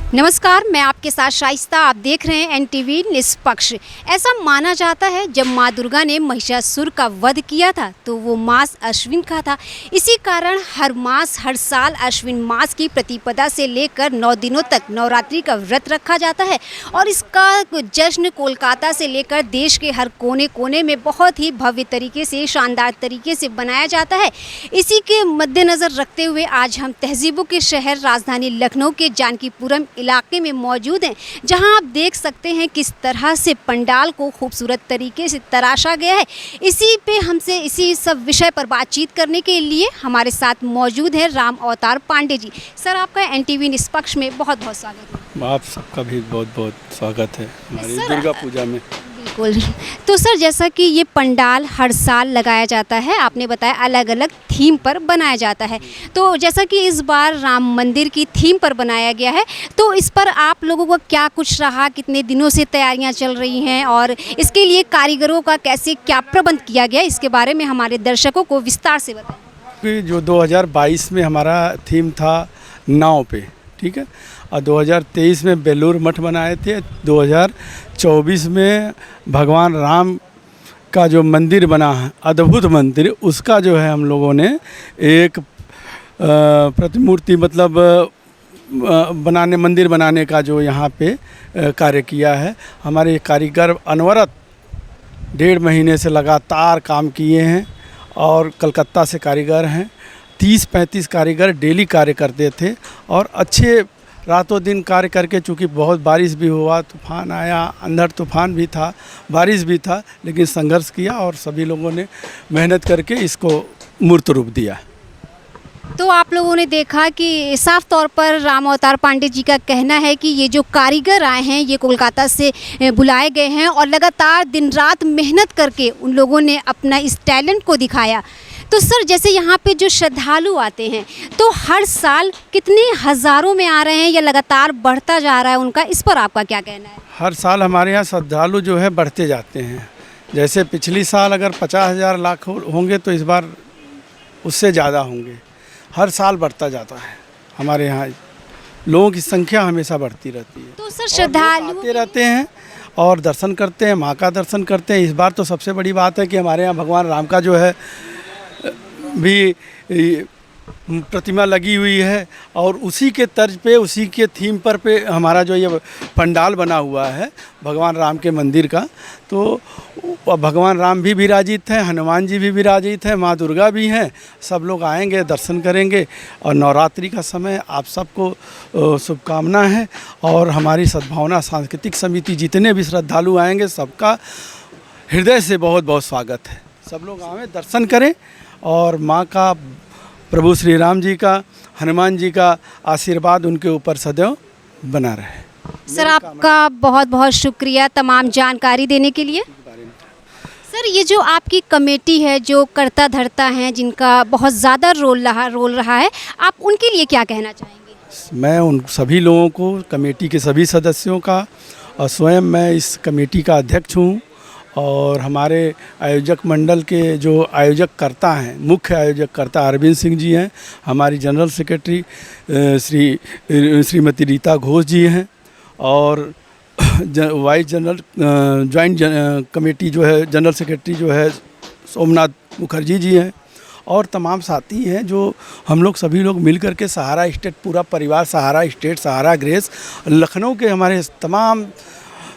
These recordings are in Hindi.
नमस्कार, मैं आपके साथ शाइस्ता। आप देख रहे हैं एनटीवी निष्पक्ष। ऐसा माना जाता है जब माँ दुर्गा ने महिषासुर का वध किया था तो वो मास अश्विन का था। इसी कारण हर साल अश्विन मास की प्रतिपदा से लेकर 9 दिनों तक नवरात्रि का व्रत रखा जाता है और इसका जश्न कोलकाता से लेकर देश के हर कोने कोने में बहुत ही भव्य तरीके से, शानदार तरीके से बनाया जाता है। इसी के मद्देनज़र रखते हुए आज हम तहजीबों के शहर राजधानी लखनऊ के जानकीपुरम इलाके में मौजूद हैं, जहां आप देख सकते हैं किस तरह से पंडाल को खूबसूरत तरीके से तराशा गया है। इसी सब विषय पर बातचीत करने के लिए हमारे साथ मौजूद हैं राम अवतार पांडे जी। सर, आपका एनटीवी निष्पक्ष में बहुत बहुत स्वागत है। आप सबका भी बहुत बहुत स्वागत है हमारी दुर्गा पूजा में। बिल्कुल। तो सर, जैसा कि ये पंडाल हर साल लगाया जाता है, आपने बताया अलग अलग थीम पर बनाया जाता है, तो जैसा कि इस बार राम मंदिर की थीम पर बनाया गया है, तो इस पर आप लोगों का क्या कुछ रहा, कितने दिनों से तैयारियां चल रही हैं और इसके लिए कारीगरों का कैसे क्या प्रबंध किया गया, इसके बारे में हमारे दर्शकों को विस्तार से बताएं। कि जो 2022 में हमारा थीम था नाव पे, ठीक है, और 2023 में बेलूर मठ बनाए थे। 2024 में भगवान राम का जो मंदिर बना है, अद्भुत मंदिर, उसका जो है हम लोगों ने एक प्रतिमूर्ति मतलब मंदिर बनाने का जो यहाँ पे कार्य किया है। हमारे कारीगर अनवरत 1.5 महीने से लगातार काम किए हैं और कलकत्ता से कारीगर हैं। 30-35 कारीगर डेली कार्य करते थे और अच्छे रातों दिन कार्य करके, चूँकि बहुत बारिश भी हुआ, तूफ़ान आया, अंधड़ तूफ़ान भी था, बारिश भी था, लेकिन संघर्ष किया और सभी लोगों ने मेहनत करके इसको मूर्त रूप दिया। तो आप लोगों ने देखा कि साफ तौर पर राम अवतार पांडे जी का कहना है कि ये जो कारीगर आए हैं ये कोलकाता से बुलाए गए हैं और लगातार दिन रात मेहनत करके उन लोगों ने अपना इस टैलेंट को दिखाया। तो सर, जैसे यहाँ पे जो श्रद्धालु आते हैं तो हर साल कितने हज़ारों में आ रहे हैं या लगातार बढ़ता जा रहा है उनका, इस पर आपका क्या कहना है? हर साल हमारे यहाँ श्रद्धालु जो है बढ़ते जाते हैं। जैसे पिछली साल अगर 50,000 लाख होंगे तो इस बार उससे ज़्यादा होंगे। हर साल बढ़ता जाता है। हमारे यहाँ लोगों की संख्या हमेशा बढ़ती रहती है। तो सर, श्रद्धालु आते रहते हैं और दर्शन करते हैं, माँ का दर्शन करते हैं। इस बार तो सबसे बड़ी बात है कि हमारे यहाँ भगवान राम का जो है भी प्रतिमा लगी हुई है और उसी के तर्ज पे, उसी के थीम पे हमारा जो ये पंडाल बना हुआ है भगवान राम के मंदिर का। तो भगवान राम भी विराजित हैं, हनुमान जी भी विराजित हैं, माँ दुर्गा भी हैं। सब लोग आएंगे, दर्शन करेंगे और नवरात्रि का समय आप सबको शुभकामना है। और हमारी सद्भावना सांस्कृतिक समिति जितने भी श्रद्धालु आएंगे सबका हृदय से बहुत बहुत स्वागत है। सब लोग आएँ, दर्शन करें और माँ का, प्रभु श्री राम जी का, हनुमान जी का आशीर्वाद उनके ऊपर सदैव बना रहे। सर, आपका बहुत बहुत शुक्रिया तमाम जानकारी देने के लिए। सर, ये जो आपकी कमेटी है, जो करता धरता हैं, जिनका बहुत ज़्यादा रोल रहा है, आप उनके लिए क्या कहना चाहेंगे? मैं उन सभी लोगों को, कमेटी के सभी सदस्यों का, और स्वयं मैं इस कमेटी का अध्यक्ष हूँ और हमारे आयोजक मंडल के जो आयोजक करता हैं, मुख्य आयोजक करता अरविंद सिंह जी हैं, हमारी जनरल सेक्रेटरी श्रीमती रीता घोष जी हैं और वाइस जनरल जॉइंट कमेटी जो है जनरल सेक्रेटरी जो है सोमनाथ मुखर्जी जी हैं और तमाम साथी हैं जो हम लोग सभी लोग मिल कर के सहारा स्टेट, पूरा परिवार सहारा स्टेट, सहारा ग्रेस, लखनऊ के हमारे तमाम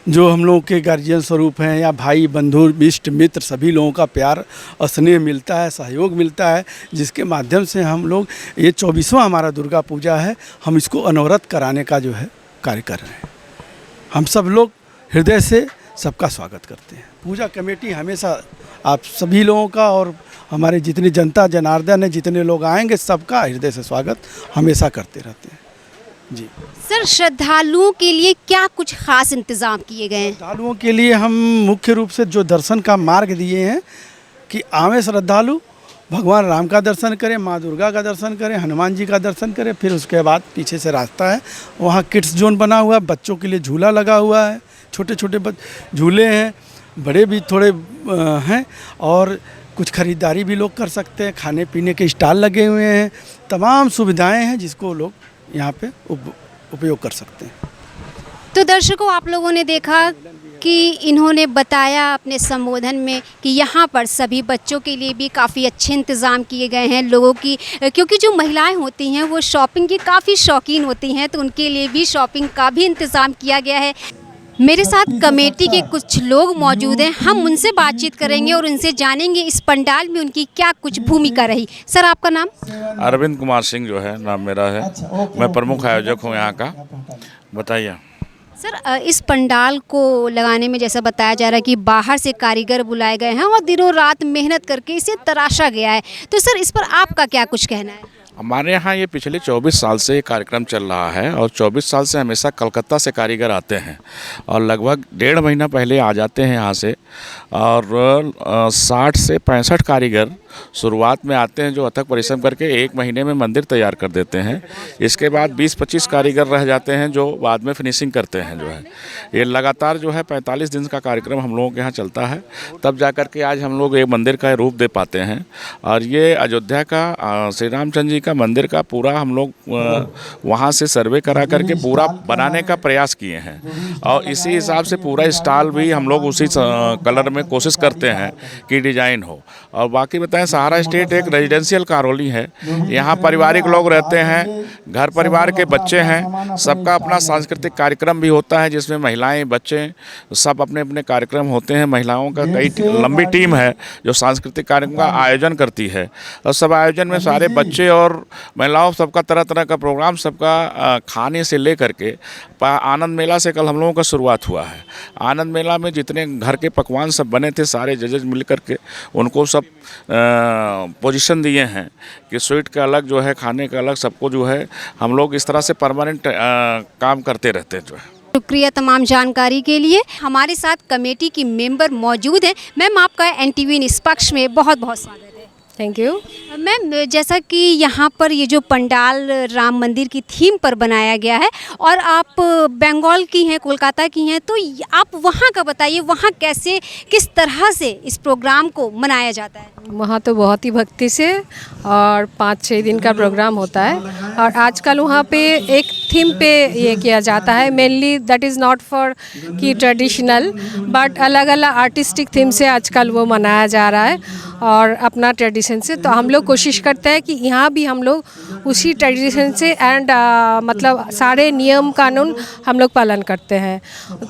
जो हम लोगों के गार्जियन स्वरूप हैं या भाई बंधु इष्ट मित्र, सभी लोगों का प्यार और स्नेह मिलता है, सहयोग मिलता है, जिसके माध्यम से हम लोग ये 24वां हमारा दुर्गा पूजा है, हम इसको अनवरत कराने का जो है कार्य कर रहे हैं। हम सब लोग हृदय से सबका स्वागत करते हैं। पूजा कमेटी हमेशा आप सभी लोगों का और हमारे जितनी जनता जनार्दन है, जितने लोग आएंगे, सबका हृदय से स्वागत हमेशा करते रहते हैं जी। सर, श्रद्धालुओं के लिए क्या कुछ खास इंतज़ाम किए गए हैं? श्रद्धालुओं के लिए हम मुख्य रूप से जो दर्शन का मार्ग दिए हैं कि आवें श्रद्धालु, भगवान राम का दर्शन करें, माँ दुर्गा का दर्शन करें, हनुमान जी का दर्शन करें। फिर उसके बाद पीछे से रास्ता है, वहाँ किड्स जोन बना हुआ है, बच्चों के लिए झूला लगा हुआ है, छोटे छोटे झूले हैं, बड़े भी थोड़े हैं और कुछ ख़रीदारी भी लोग कर सकते हैं। खाने पीने के स्टॉल लगे हुए हैं, तमाम सुविधाएं हैं जिसको लोग यहाँ पे उपयोग कर सकते हैं। तो दर्शकों, आप लोगों ने देखा कि इन्होंने बताया अपने संबोधन में कि यहाँ पर सभी बच्चों के लिए भी काफ़ी अच्छे इंतज़ाम किए गए हैं लोगों की, क्योंकि जो महिलाएं होती हैं वो शॉपिंग की काफ़ी शौकीन होती हैं, तो उनके लिए भी शॉपिंग का भी इंतज़ाम किया गया है। मेरे साथ कमेटी के कुछ लोग मौजूद हैं, हम उनसे बातचीत करेंगे और उनसे जानेंगे इस पंडाल में उनकी क्या कुछ भूमिका रही। सर, आपका नाम? अरविंद कुमार सिंह जो है नाम मेरा है। मैं प्रमुख आयोजक हूँ यहाँ का। बताइए सर, इस पंडाल को लगाने में जैसा बताया जा रहा है कि बाहर से कारीगर बुलाए गए हैं और दिनों रात मेहनत करके इसे तराशा गया है, तो सर इस पर आपका क्या कुछ कहना है? हमारे यहाँ ये पिछले 24 साल से ये कार्यक्रम चल रहा है और 24 साल से हमेशा कलकत्ता से कारीगर आते हैं और लगभग 1.5 महीना पहले आ जाते हैं यहाँ से, और 60 से 65 कारीगर शुरुआत में आते हैं जो अथक परिश्रम करके 1 महीने में मंदिर तैयार कर देते हैं। इसके बाद 20-25 कारीगर रह जाते हैं जो बाद में फिनिशिंग करते हैं। जो है ये लगातार जो है 45 दिन का कार्यक्रम हम लोगों के यहाँ चलता है, तब जा कर के आज हम लोग एक मंदिर का रूप दे पाते हैं। और ये अयोध्या का श्री रामचंद्र जी का मंदिर का पूरा हम लोग वहाँ से सर्वे करा करके पूरा बनाने का प्रयास किए हैं और इसी हिसाब से पूरा स्टाइल भी हम लोग उसी कलर में कोशिश करते हैं कि डिजाइन हो। और बाकी बताएं, सहारा स्टेट एक रेजिडेंशियल कॉलोनी है, यहाँ पारिवारिक लोग रहते हैं, घर परिवार के बच्चे हैं, सबका अपना सांस्कृतिक कार्यक्रम भी होता है जिसमें महिलाएं बच्चे सब अपने अपने कार्यक्रम होते हैं। महिलाओं का कई लंबी टीम है जो सांस्कृतिक कार्यक्रम का आयोजन करती है और सब आयोजन में सारे बच्चे और महिलाओं सबका तरह तरह का प्रोग्राम, सबका खाने से ले करके आनंद मेला से कल हम लोगों का शुरुआत हुआ है। आनंद मेला में जितने घर के पकवान सब बने थे, सारे जजेज मिल करके उनको सब पोजीशन दिए हैं कि स्वीट का अलग जो है, खाने का अलग, सबको जो है हम लोग इस तरह से परमानेंट काम करते रहते हैं जो है। शुक्रिया तमाम जानकारी के लिए। हमारे साथ कमेटी की मेंबर मौजूद हैं। मैम, आपका NTV निष्पक्ष में बहुत बहुत स्वागत है। थैंक यू मैम, जैसा कि यहाँ पर ये जो पंडाल राम मंदिर की थीम पर बनाया गया है और आप बंगाल की हैं, कोलकाता की हैं, तो आप वहाँ का बताइए, वहाँ कैसे, किस तरह से इस प्रोग्राम को मनाया जाता है? वहाँ तो बहुत ही भक्ति से और 5-6 दिन का प्रोग्राम होता है और आजकल वहाँ पे एक थीम पे ये किया जाता है। Mainly that is not for कि ट्रेडिशनल, बट अलग अलग आर्टिस्टिक थीम से आजकल वो मनाया जा रहा है और अपना ट्रेडिशन से। तो हम लोग कोशिश करते हैं कि यहाँ भी हम लोग उसी ट्रेडिशन से एंड मतलब सारे नियम कानून हम लोग पालन करते हैं।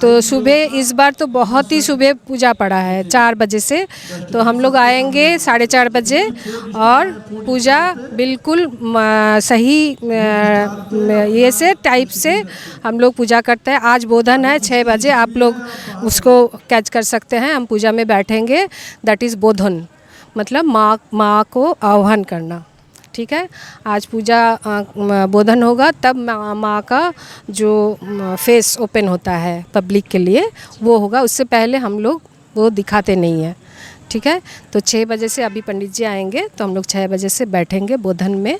तो सुबह इस बार तो बहुत ही सुबह पूजा पड़ा है 4 बजे से, तो हम लोग आएंगे 4:30 बजे और पूजा बिल्कुल सही ये से टाइप से हम लोग पूजा करते हैं। आज बोधन है 6 बजे, आप लोग उसको कैच कर सकते हैं। हम पूजा में बैठेंगे, दैट इज़ बोधन, मतलब माँ को आह्वान करना। ठीक है, आज पूजा बोधन होगा, तब माँ का जो फेस ओपन होता है पब्लिक के लिए वो होगा। उससे पहले हम लोग वो दिखाते नहीं हैं। ठीक है, तो 6 बजे से अभी पंडित जी आएंगे तो हम लोग 6 बजे से बैठेंगे बोधन में।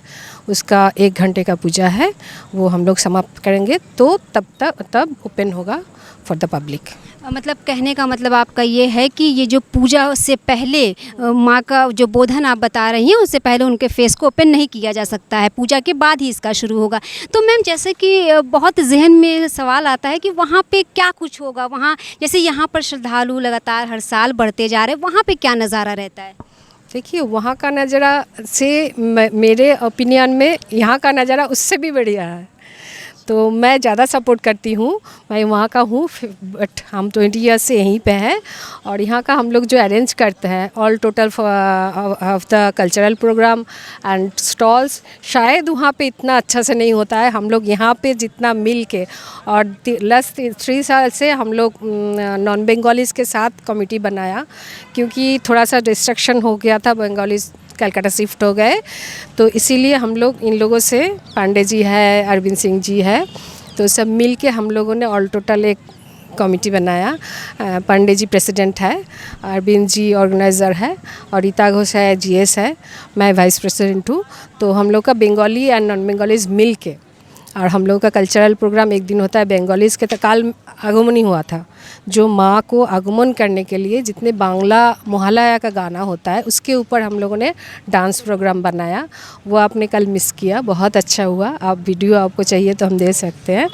उसका 1 घंटे का पूजा है, वो हम लोग समाप्त करेंगे तो तब ओपन होगा फॉर द पब्लिक। मतलब कहने का मतलब आपका ये है कि ये जो पूजा से पहले माँ का जो बोधन आप बता रही हैं, उससे पहले उनके फेस को ओपन नहीं किया जा सकता है, पूजा के बाद ही इसका शुरू होगा। तो मैम, जैसे कि बहुत जहन में सवाल आता है कि वहाँ पे क्या कुछ होगा, वहाँ जैसे यहाँ पर श्रद्धालु लगातार हर साल बढ़ते जा रहे हैं, वहाँ पे क्या नज़ारा रहता है? देखिए, वहाँ का नज़ारा से मेरे ओपिनियन में यहाँ का नज़ारा उससे भी बढ़िया है, तो मैं ज़्यादा सपोर्ट करती हूँ। मैं वहाँ का हूँ, बट हम 20 ईयर्स से यहीं पे हैं और यहाँ का हम लोग जो अरेंज करते हैं all total of the cultural programme and stalls, शायद वहाँ पे इतना अच्छा से नहीं होता है। हम लोग यहाँ पे जितना मिल के, और लास्ट 3 साल से हम लोग नॉन बंगालीज़ के साथ कमेटी बनाया, क्योंकि थोड़ा सा डिस्ट्रक्शन हो गया था, बंगालीज़ कलकत्ता शिफ्ट हो गए, तो इसीलिए हम लोग इन लोगों से, पांडे जी है, अरविंद सिंह जी है, तो सब मिल के हम लोगों ने ऑल टोटल एक कमेटी बनाया। पांडे जी प्रेसिडेंट है, अरविंद जी ऑर्गेनाइज़र है और रीता घोष है, GS है, मैं वाइस प्रेसिडेंट हूँ। तो हम लोग का बंगाली एंड नॉन बंगालीज मिल के और हम लोगों का कल्चरल प्रोग्राम एक दिन होता है बंगालीज़ के, तो काल आगमनी हुआ था, जो माँ को आगमन करने के लिए जितने बांग्ला मोहल्ला का गाना होता है उसके ऊपर हम लोगों ने डांस प्रोग्राम बनाया। वो आपने कल मिस किया, बहुत अच्छा हुआ। आप वीडियो आपको चाहिए तो हम दे सकते हैं।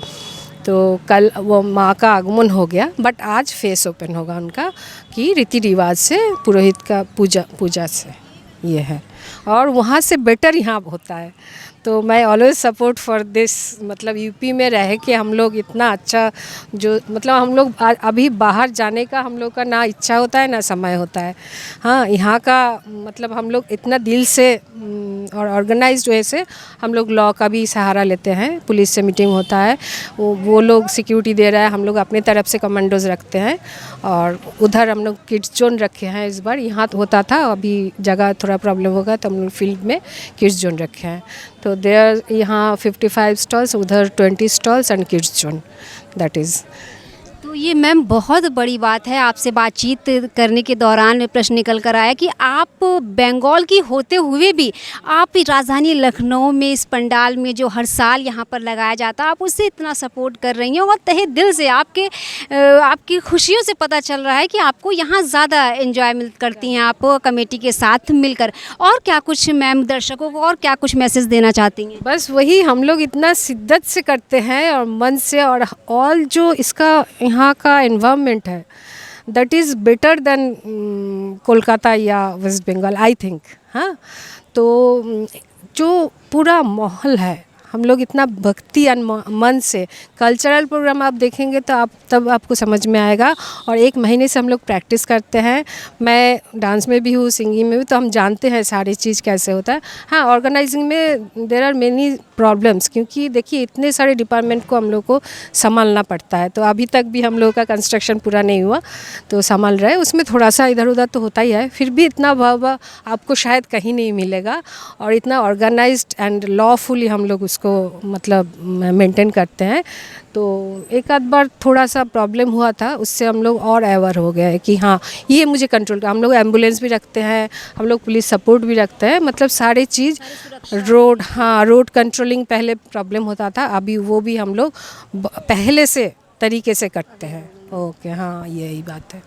तो कल वो माँ का आगमन हो गया, बट आज फेस ओपन होगा उनका कि रीति रिवाज से, पुरोहित का पूजा से ये है। और वहाँ से बेटर यहाँ होता है। तो मैं ऑलवेज सपोर्ट फॉर दिस, मतलब यूपी में रह के हम लोग इतना अच्छा, जो मतलब हम लोग अभी बाहर जाने का हम लोग का ना इच्छा होता है ना समय होता है। हाँ, यहाँ का मतलब हम लोग इतना दिल से और ऑर्गेनाइज्ड वे से हम लोग लॉ का भी सहारा लेते हैं। पुलिस से मीटिंग होता है, वो लोग सिक्योरिटी दे रहा है, हम लोग अपने तरफ से कमांडोज रखते हैं। और उधर हम लोग किड्स जोन रखे हैं इस बार। यहाँ तो होता था, अभी जगह थोड़ा प्रॉब्लम होगा तो हम लोग फील्ड में किड्स जोन रखे हैं। तो देयर यहाँ 55 स्टॉल्स, उधर 20 stalls and kids zone, that is. तो ये मैम बहुत बड़ी बात है, आपसे बातचीत करने के दौरान प्रश्न निकल कर आया कि आप बंगाल की होते हुए भी आप राजधानी लखनऊ में इस पंडाल में जो हर साल यहाँ पर लगाया जाता है, आप उससे इतना सपोर्ट कर रही हैं और तहे दिल से आपकी खुशियों से पता चल रहा है कि आपको यहाँ ज़्यादा एंजॉयमेंट करती हैं आप कमेटी के साथ मिलकर। और क्या कुछ मैम दर्शकों को और क्या कुछ मैसेज देना चाहती हैं? बस वही, हम लोग इतना शिद्दत से करते हैं और मन से, और ऑल जो इसका यहाँ का एनवायरनमेंट है that is better than Kolkata या वेस्ट बंगाल, आई थिंक। हाँ, तो जो पूरा माहौल है, हम लोग इतना भक्ति मन से, कल्चरल प्रोग्राम आप देखेंगे तो तब आपको समझ में आएगा। और 1 महीने से हम लोग प्रैक्टिस करते हैं। मैं डांस में भी हूँ, सिंगिंग में भी, तो हम जानते हैं सारी चीज़ कैसे होता है। हाँ, ऑर्गेनाइजिंग में देयर आर मेनी प्रॉब्लम्स, क्योंकि देखिए इतने सारे डिपार्टमेंट को हम लोग को संभालना पड़ता है। तो अभी तक भी हम लोग का कंस्ट्रक्शन पूरा नहीं हुआ तो संभाल रहे, उसमें थोड़ा सा इधर उधर तो होता ही है। फिर भी इतना भाव आपको शायद कहीं नहीं मिलेगा, और इतना ऑर्गेनाइज्ड एंड लॉफुली हम लोग उसको मतलब मेंटेन करते हैं। तो एक आध बार थोड़ा सा प्रॉब्लम हुआ था, उससे हम लोग और अवेयर हो गए कि हाँ, ये मुझे कंट्रोल कर। हम लोग एम्बुलेंस भी रखते हैं, हम लोग पुलिस सपोर्ट भी रखते हैं, मतलब सारे चीज़ रोड, हाँ, रोड कंट्रोलिंग पहले प्रॉब्लम होता था, अभी वो भी हम लोग पहले से तरीके से करते हैं। ओके, हाँ, यही बात है।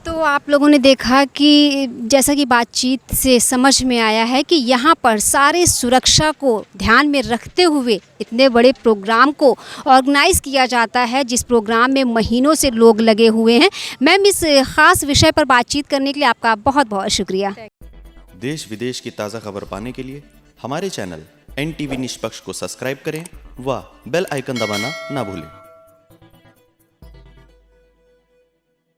तो आप लोगों ने देखा कि जैसा कि बातचीत से समझ में आया है कि यहाँ पर सारे सुरक्षा को ध्यान में रखते हुए इतने बड़े प्रोग्राम को ऑर्गेनाइज़ किया जाता है, जिस प्रोग्राम में महीनों से लोग लगे हुए हैं। मैम, इस ख़ास विषय पर बातचीत करने के लिए आपका बहुत बहुत शुक्रिया। देश विदेश की ताज़ा खबर पाने के लिए हमारे चैनल NTV निष्पक्ष को सब्सक्राइब करें व बेल आइकन दबाना ना भूलें।